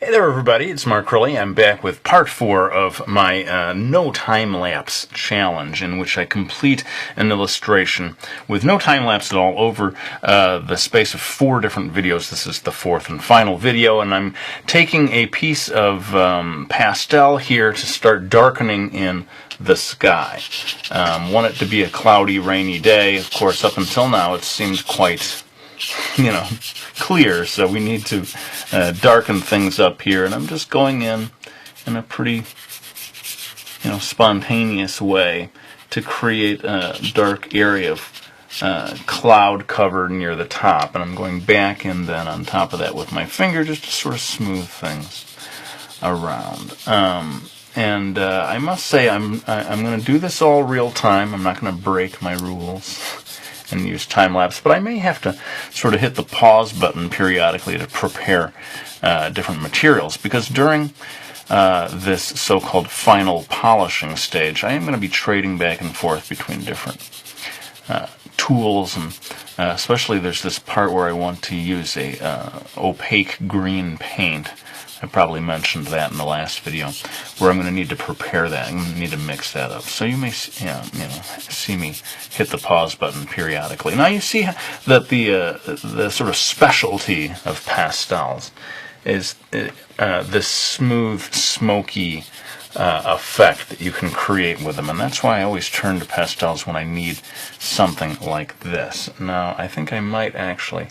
Hey there everybody, it's Mark Crilley. I'm back with part 4 of my no time-lapse challenge, in which I complete an illustration with no time-lapse at all over the space of 4 different videos. This is the 4th and final video, and I'm taking a piece of pastel here to start darkening in the sky. Want it to be a cloudy, rainy day. Of course, up until now it seemed quite clear, so we need to darken things up here, and I'm just going in a pretty spontaneous way to create a dark area of cloud cover near the top, and I'm going back in then on top of that with my finger just to sort of smooth things around. And I must say I'm going to do this all real time. I'm not going to break my rules and use time-lapse, but I may have to sort of hit the pause button periodically to prepare different materials, because during this so-called final polishing stage, I am going to be trading back and forth between different tools, and especially there's this part where I want to use a opaque green paint. I probably mentioned that in the last video, where I'm going to need to prepare that. I'm going to need to mix that up. So you may see me hit the pause button periodically. Now you see that the sort of specialty of pastels is this smooth, smoky effect that you can create with them, and that's why I always turn to pastels when I need something like this. Now I think I might actually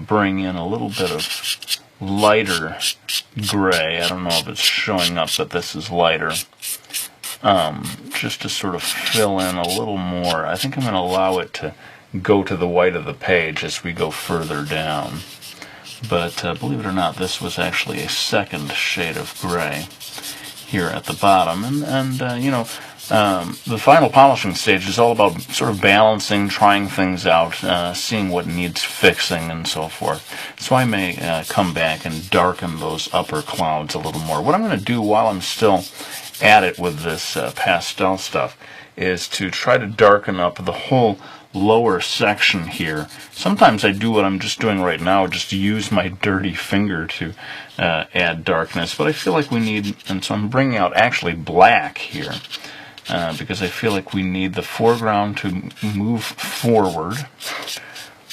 bring in a little bit of lighter gray. I don't know if it's showing up that this is lighter, just to sort of fill in a little more. I think I'm going to allow it to go to the white of the page as we go further down. But believe it or not, this was actually a second shade of gray here at the bottom. And the final polishing stage is all about sort of balancing, trying things out, seeing what needs fixing, and so forth. So I may come back and darken those upper clouds a little more. What I'm going to do while I'm still at it with this pastel stuff is to try to darken up the whole lower section here. Sometimes I do what I'm just doing right now, just use my dirty finger to add darkness, but I feel like we need, and so I'm bringing out actually black here, because I feel like we need the foreground to move forward.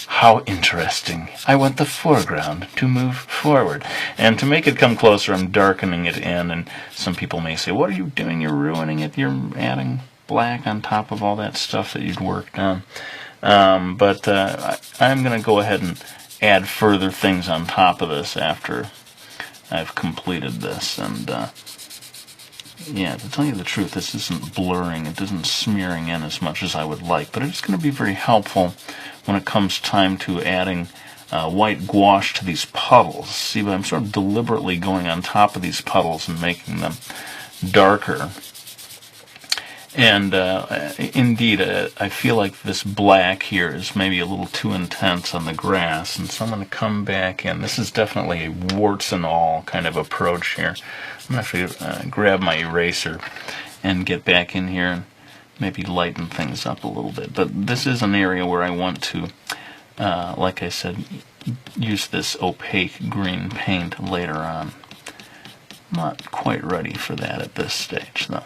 How interesting. I want the foreground to move forward. And to make it come closer, I'm darkening it in, and some people may say, what are you doing? You're ruining it. You're adding black on top of all that stuff that you'd worked on. But I'm going to go ahead and add further things on top of this after I've completed this. And yeah, to tell you the truth, this isn't blurring, it isn't smearing in as much as I would like, but it's going to be very helpful when it comes time to adding white gouache to these puddles. See, but I'm sort of deliberately going on top of these puddles and making them darker. And indeed, I feel like this black here is maybe a little too intense on the grass, and so I'm going to come back in. This is definitely a warts and all kind of approach here. I'm going to have to grab my eraser and get back in here and maybe lighten things up a little bit. But this is an area where I want to, like I said, use this opaque green paint later on. I'm not quite ready for that at this stage, though.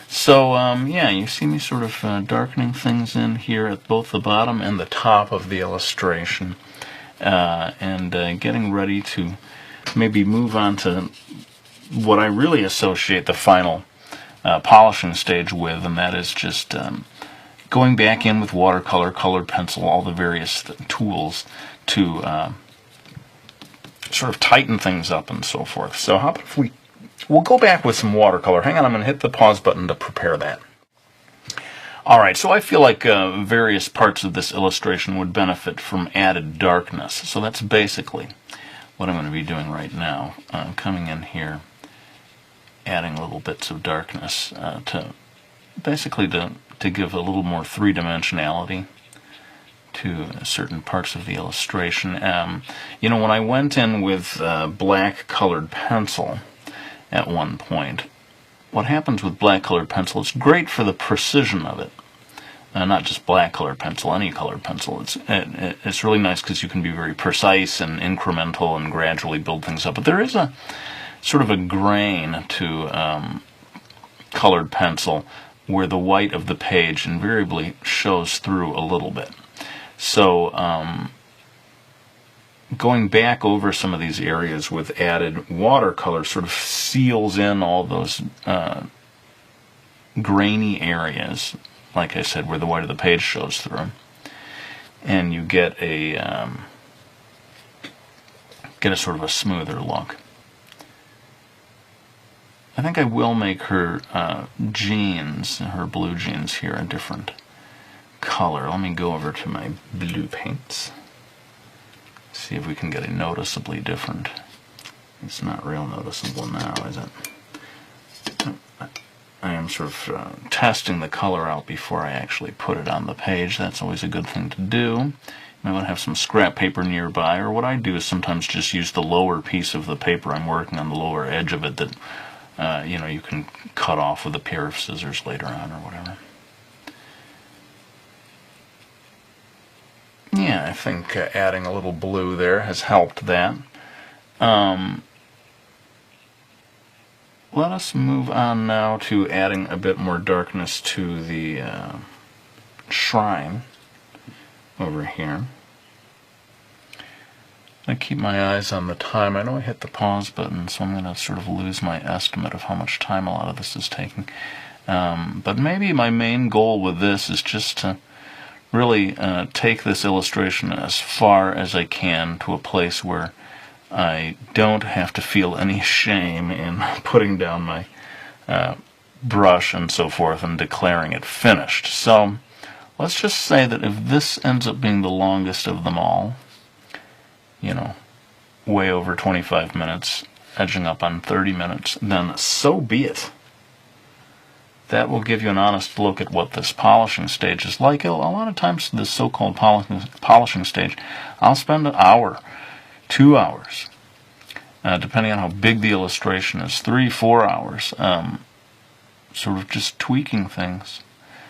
So, yeah, you see me sort of darkening things in here at both the bottom and the top of the illustration, and getting ready to maybe move on to what I really associate the final polishing stage with, and that is just going back in with watercolor, colored pencil, all the various tools to sort of tighten things up and so forth. So how about if we'll go back with some watercolor. Hang on, I'm going to hit the pause button to prepare that. Alright, so I feel like various parts of this illustration would benefit from added darkness. So that's basically what I'm going to be doing right now. Coming in here, adding little bits of darkness to give a little more three-dimensionality to certain parts of the illustration. When I went in with black colored pencil at one point, what happens with black colored pencil, it's great for the precision of it. Not just black colored pencil, any colored pencil. It's really nice because you can be very precise and incremental and gradually build things up. But there is a sort of a grain to colored pencil where the white of the page invariably shows through a little bit. So going back over some of these areas with added watercolor sort of seals in all those grainy areas, like I said, where the white of the page shows through, and you get a sort of a smoother look. I think I will make her jeans, her blue jeans here, a different color. Let me go over to my blue paints. See if we can get a noticeably different. It's not real noticeable now, is it? I am sort of testing the color out before I actually put it on the page. That's always a good thing to do. You might want to have some scrap paper nearby, or what I do is sometimes just use the lower piece of the paper I'm working on, the lower edge of it that you can cut off with a pair of scissors later on or whatever. Yeah, I think adding a little blue there has helped that. Let us move on now to adding a bit more darkness to the shrine over here. I keep my eyes on the time. I know I hit the pause button, so I'm going to sort of lose my estimate of how much time a lot of this is taking. But maybe my main goal with this is just to really take this illustration as far as I can to a place where I don't have to feel any shame in putting down my brush and so forth and declaring it finished. So let's just say that if this ends up being the longest of them all, way over 25 minutes, edging up on 30 minutes, then so be it. That will give you an honest look at what this polishing stage is like. A lot of times, this so-called polishing stage, I'll spend an hour, 2 hours, depending on how big the illustration is, 3-4 hours, sort of just tweaking things.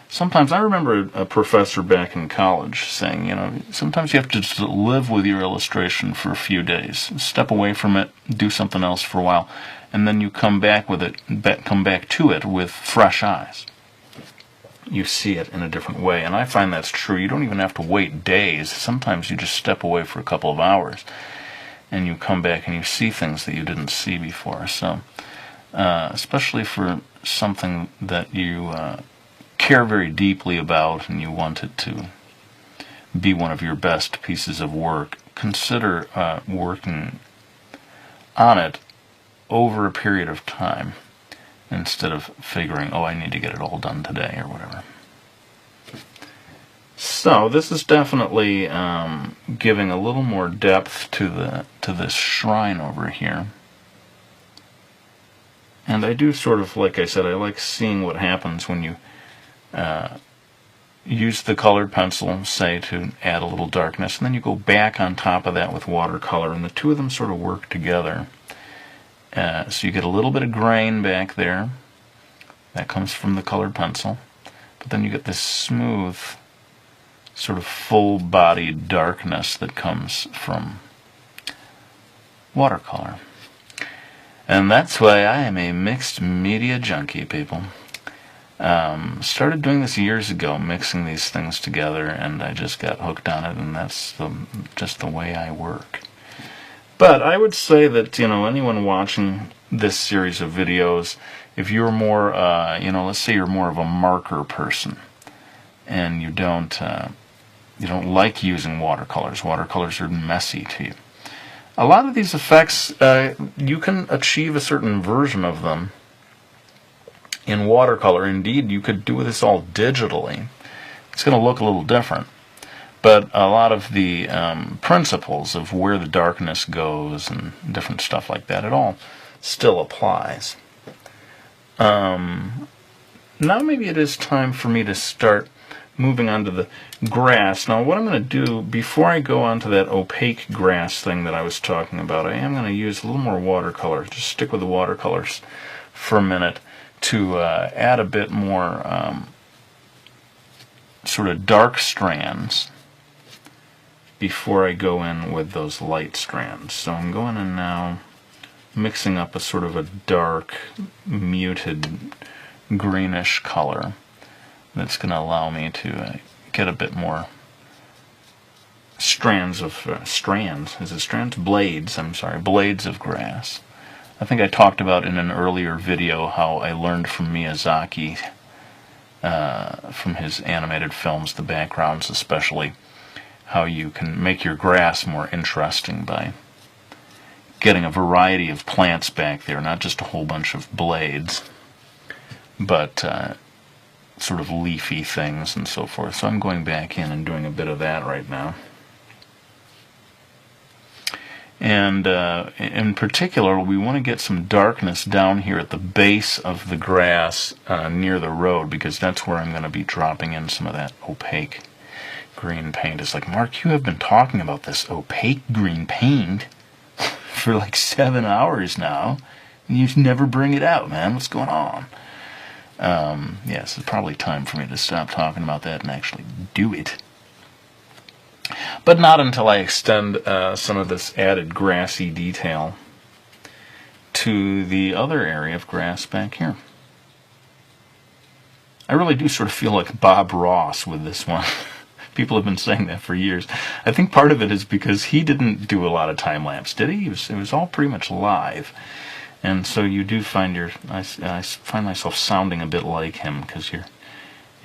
Sometimes, I remember a professor back in college saying, sometimes you have to just live with your illustration for a few days, step away from it, do something else for a while, and then you come back to it with fresh eyes. You see it in a different way, and I find that's true. You don't even have to wait days. Sometimes you just step away for a couple of hours, and you come back and you see things that you didn't see before. So, especially for something that you care very deeply about and you want it to be one of your best pieces of work, consider working on it over a period of time instead of figuring, I need to get it all done today or whatever. So this is definitely giving a little more depth to this shrine over here. And I do sort of, like I said, I like seeing what happens when you use the colored pencil, say, to add a little darkness, and then you go back on top of that with watercolor, and the two of them sort of work together. So you get a little bit of grain back there. That comes from the colored pencil. But then you get this smooth, sort of full-bodied darkness that comes from watercolor. And that's why I am a mixed media junkie, people. Started doing this years ago, mixing these things together, and I just got hooked on it, and that's just the way I work. But I would say that, anyone watching this series of videos, if you're more, let's say you're more of a marker person, and you don't like using watercolors. Watercolors are messy to you. A lot of these effects, you can achieve a certain version of them in watercolor. Indeed, you could do this all digitally. It's going to look a little different. But a lot of the principles of where the darkness goes and different stuff like that, it all still applies. Now maybe it is time for me to start moving on to the grass. Now what I'm going to do, before I go on to that opaque grass thing that I was talking about, I am going to use a little more watercolor. Just stick with the watercolors for a minute to add a bit more sort of dark strands before I go in with those light strands. So I'm going in now mixing up a sort of a dark, muted, greenish color that's going to allow me to get a bit more blades of grass. I think I talked about in an earlier video how I learned from Miyazaki, from his animated films, the backgrounds especially, how you can make your grass more interesting by getting a variety of plants back there, not just a whole bunch of blades, but sort of leafy things and so forth. So I'm going back in and doing a bit of that right now. And in particular, we want to get some darkness down here at the base of the grass near the road, because that's where I'm going to be dropping in some of that opaque green paint. It's like, Mark, you have been talking about this opaque green paint for like 7 hours now, and you never bring it out, man. What's going on? Yes, it's probably time for me to stop talking about that and actually do it. But not until I extend some of this added grassy detail to the other area of grass back here. I really do sort of feel like Bob Ross with this one. People have been saying that for years. I think part of it is because he didn't do a lot of time lapse, did he? It was all pretty much live. And so you do find I find myself sounding a bit like him, because you're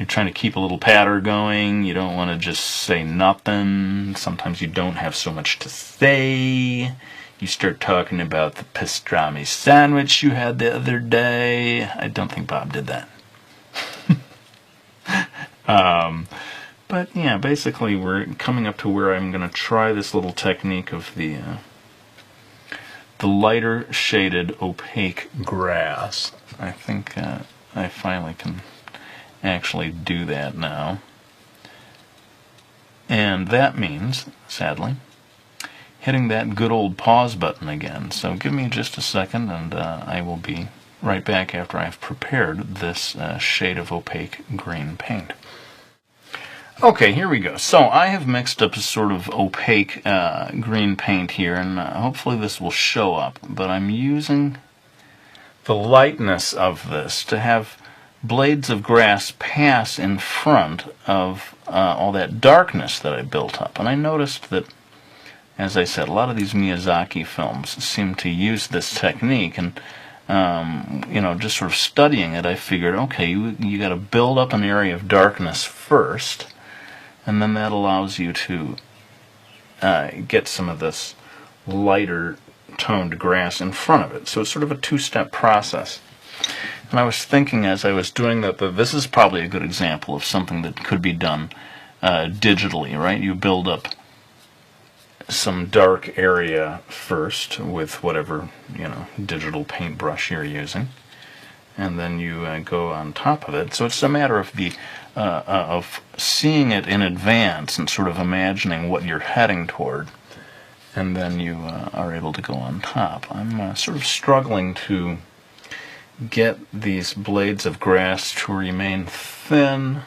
trying to keep a little patter going. You don't want to just say nothing. Sometimes you don't have so much to say. You start talking about the pastrami sandwich you had the other day. I don't think Bob did that. But yeah, basically we're coming up to where I'm going to try this little technique of the lighter shaded opaque grass. I think I finally can actually do that now. And that means, sadly, hitting that good old pause button again. So give me just a second, and I will be right back after I've prepared this shade of opaque green paint. Okay, here we go. So I have mixed up a sort of opaque green paint here, and hopefully this will show up. But I'm using the lightness of this to have blades of grass pass in front of all that darkness that I built up. And I noticed that, as I said, a lot of these Miyazaki films seem to use this technique, and just sort of studying it, I figured, okay, you got to build up an area of darkness first, and then that allows you to get some of this lighter toned grass in front of it. So it's sort of a two-step process. And I was thinking as I was doing that this is probably a good example of something that could be done digitally, right? You build up some dark area first with whatever, digital paintbrush you're using, and then you go on top of it. So it's a matter of of seeing it in advance and sort of imagining what you're heading toward, and then you are able to go on top. I'm sort of struggling to get these blades of grass to remain thin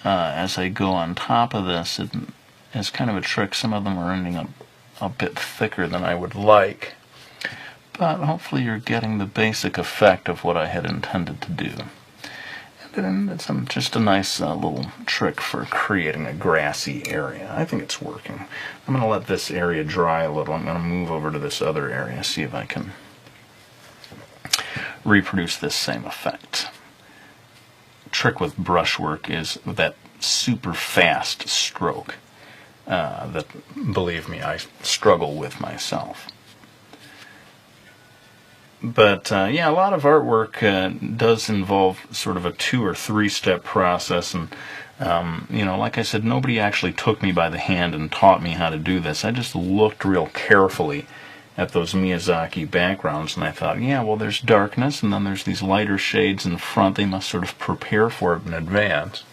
as I go on top of this. It's kind of a trick. Some of them are ending up a bit thicker than I would like, but hopefully you're getting the basic effect of what I had intended to do. And it's just a nice little trick for creating a grassy area. I think it's working. I'm going to let this area dry a little. I'm going to move over to this other area, see if I can reproduce this same effect. The trick with brushwork is that super fast stroke that, believe me, I struggle with myself. But a lot of artwork does involve sort of a 2 or 3 step process, and like I said, nobody actually took me by the hand and taught me how to do this. I just looked real carefully at those Miyazaki backgrounds, and I thought, there's darkness, and then there's these lighter shades in front. They must sort of prepare for it in advance.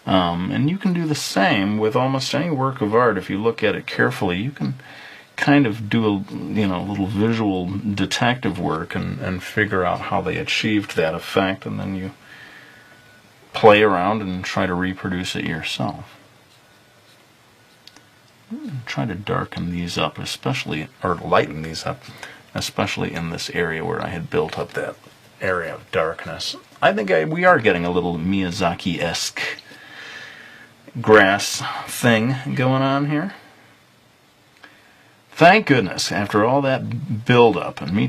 And you can do the same with almost any work of art. If you look at it carefully, you can kind of do a little visual detective work and figure out how they achieved that effect, and then you play around and try to reproduce it yourself. try to darken these up, especially, or lighten these up, especially in this area where I had built up that area of darkness. I think we are getting a little Miyazaki-esque grass thing going on here. Thank goodness, after all that build-up and me